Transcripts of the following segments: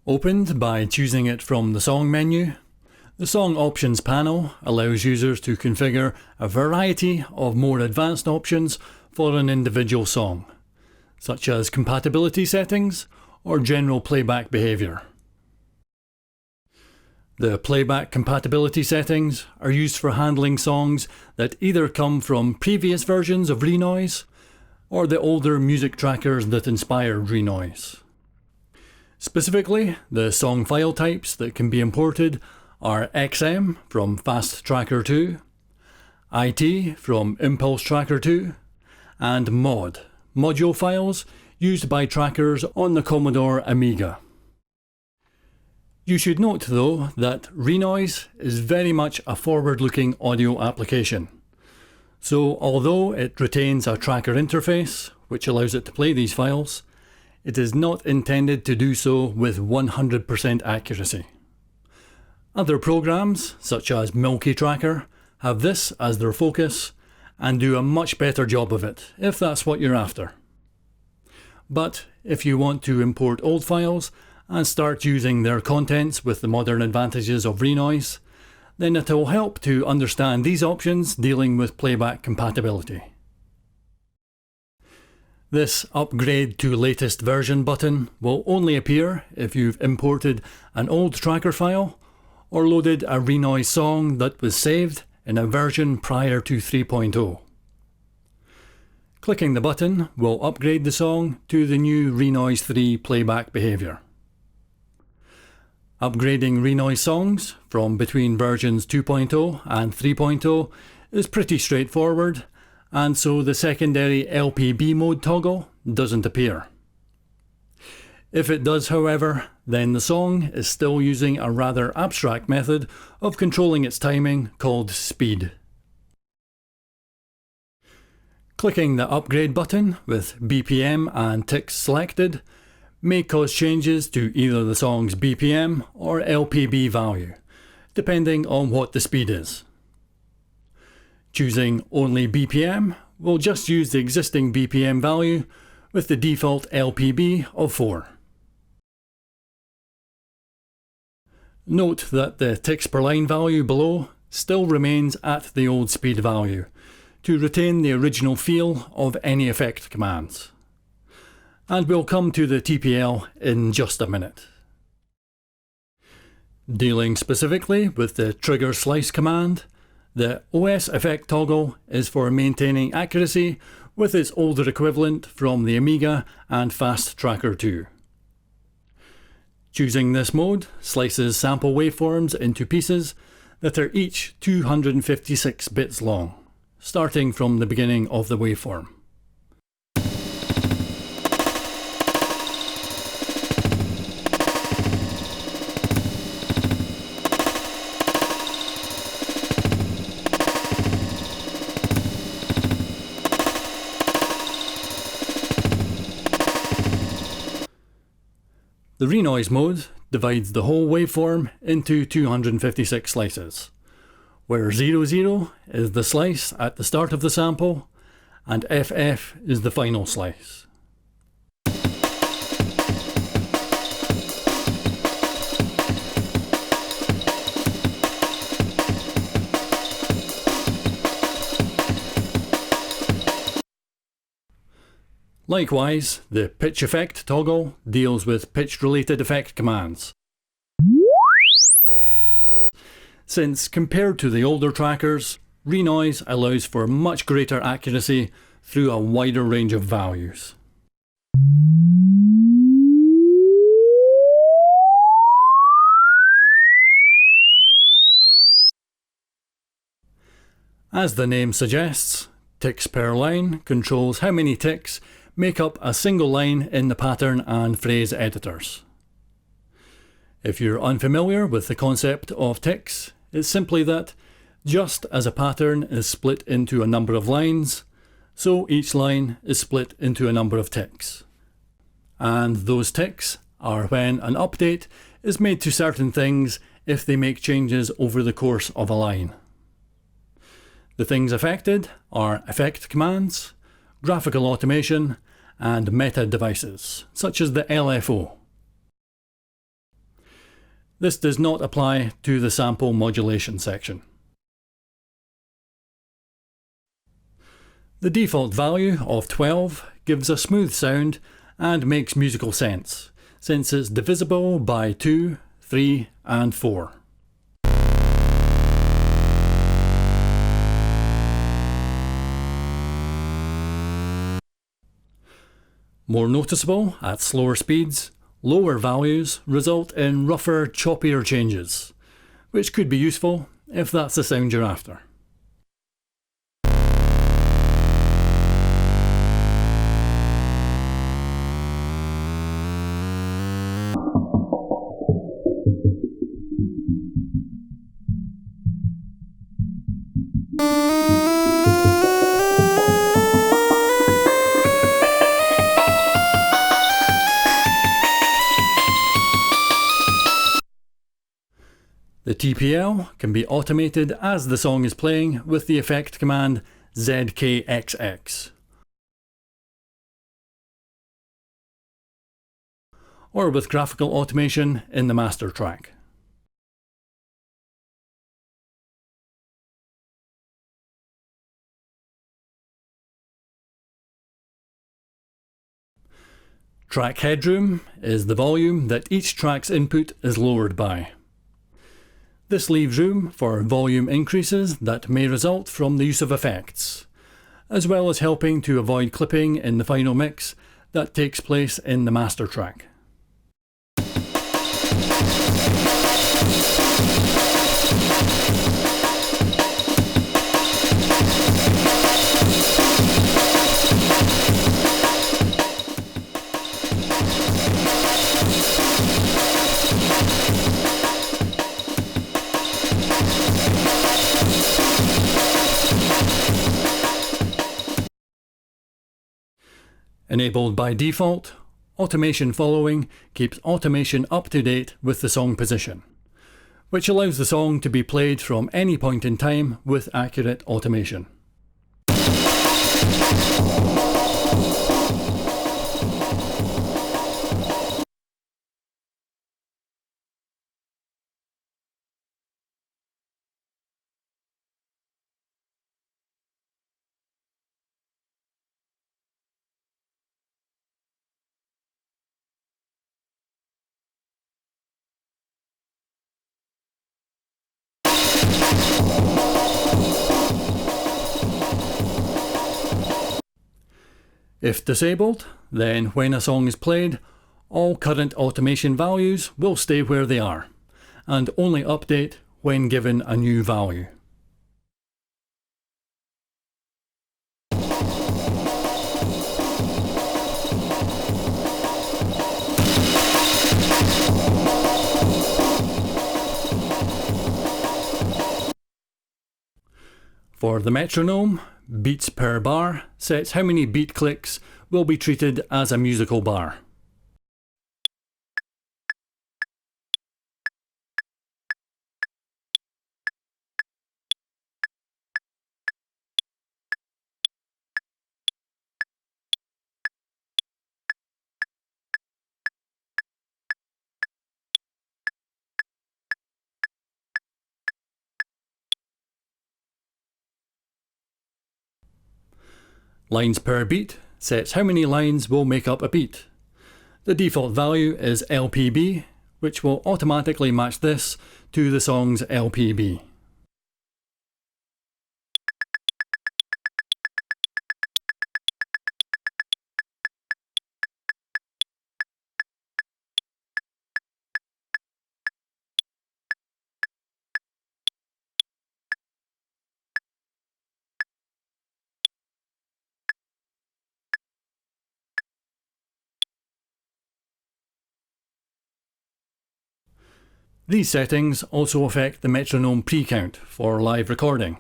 Opened by choosing it from the Song menu, the Song Options panel allows users to configure a variety of more advanced options for an individual song, such as compatibility settings or general playback behaviour. The Playback Compatibility settings are used for handling songs that either come from previous versions of Renoise or the older music trackers that inspired Renoise. Specifically, the song file types that can be imported are XM from Fast Tracker 2, IT from Impulse Tracker 2, and module files used by trackers on the Commodore Amiga. You should note though that Renoise is very much a forward-looking audio application. So although it retains a tracker interface, which allows it to play these files, it is not intended to do so with 100% accuracy. Other programs, such as Milky Tracker, have this as their focus and do a much better job of it, if that's what you're after. But if you want to import old files and start using their contents with the modern advantages of Renoise, then it will help to understand these options dealing with playback compatibility. This Upgrade to Latest Version button will only appear if you've imported an old tracker file or loaded a Renoise song that was saved in a version prior to 3.0. Clicking the button will upgrade the song to the new Renoise 3 playback behaviour. Upgrading Renoise songs from between versions 2.0 and 3.0 is pretty straightforward, and so the secondary LPB mode toggle doesn't appear. If it does, however, then the song is still using a rather abstract method of controlling its timing called speed. Clicking the upgrade button with BPM and ticks selected may cause changes to either the song's BPM or LPB value, depending on what the speed is. Choosing only BPM will just use the existing BPM value with the default LPB of 4. Note that the ticks per line value below still remains at the old speed value, to retain the original feel of any effect commands. And we'll come to the TPL in just a minute. Dealing specifically with the trigger slice command, the OS effect toggle is for maintaining accuracy with its older equivalent from the Amiga and Fast Tracker 2. Choosing this mode slices sample waveforms into pieces that are each 256 bits long, starting from the beginning of the waveform. The Renoise mode divides the whole waveform into 256 slices, where 00 is the slice at the start of the sample and FF is the final slice. Likewise, the pitch effect toggle deals with pitch-related effect commands. Since compared to the older trackers, Renoise allows for much greater accuracy through a wider range of values. As the name suggests, ticks per line controls how many ticks make up a single line in the pattern and phrase editors. If you're unfamiliar with the concept of ticks, it's simply that, just as a pattern is split into a number of lines, so each line is split into a number of ticks. And those ticks are when an update is made to certain things if they make changes over the course of a line. The things affected are effect commands, graphical automation, and meta devices, such as the LFO. This does not apply to the sample modulation section. The default value of 12 gives a smooth sound and makes musical sense, since it's divisible by 2, 3 and 4. More noticeable at slower speeds, lower values result in rougher, choppier changes, which could be useful if that's the sound you're after. The TPL can be automated as the song is playing with the effect command ZKXX, or with graphical automation in the master track. Track headroom is the volume that each track's input is lowered by. This leaves room for volume increases that may result from the use of effects, as well as helping to avoid clipping in the final mix that takes place in the master track. Enabled by default, automation following keeps automation up to date with the song position, which allows the song to be played from any point in time with accurate automation. If disabled, then when a song is played, all current automation values will stay where they are, and only update when given a new value. For the metronome, beats per bar sets how many beat clicks will be treated as a musical bar. Lines per beat sets how many lines will make up a beat. The default value is LPB, which will automatically match this to the song's LPB. These settings also affect the metronome pre-count for live recording,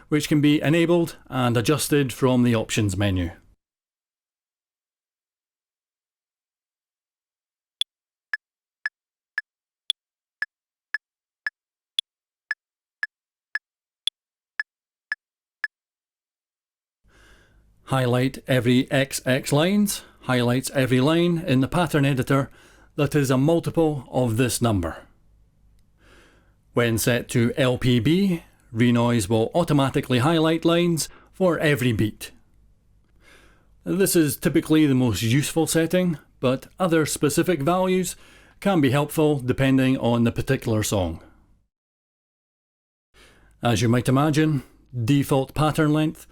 which can be enabled and adjusted from the options menu. Highlight every XX lines highlights every line in the pattern editor that is a multiple of this number. When set to LPB, Renoise will automatically highlight lines for every beat. This is typically the most useful setting, but other specific values can be helpful depending on the particular song. As you might imagine, default pattern length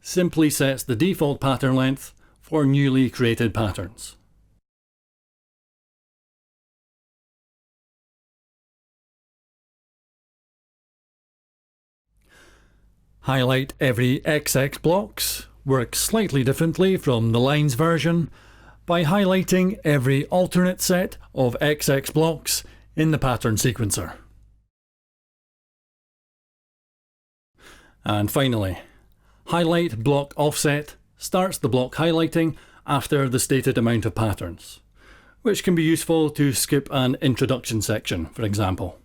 simply sets the default pattern length for newly created patterns. Highlight every XX blocks works slightly differently from the lines version by highlighting every alternate set of XX blocks in the pattern sequencer. And finally, highlight block offset starts the block highlighting after the stated amount of patterns, which can be useful to skip an introduction section, for example.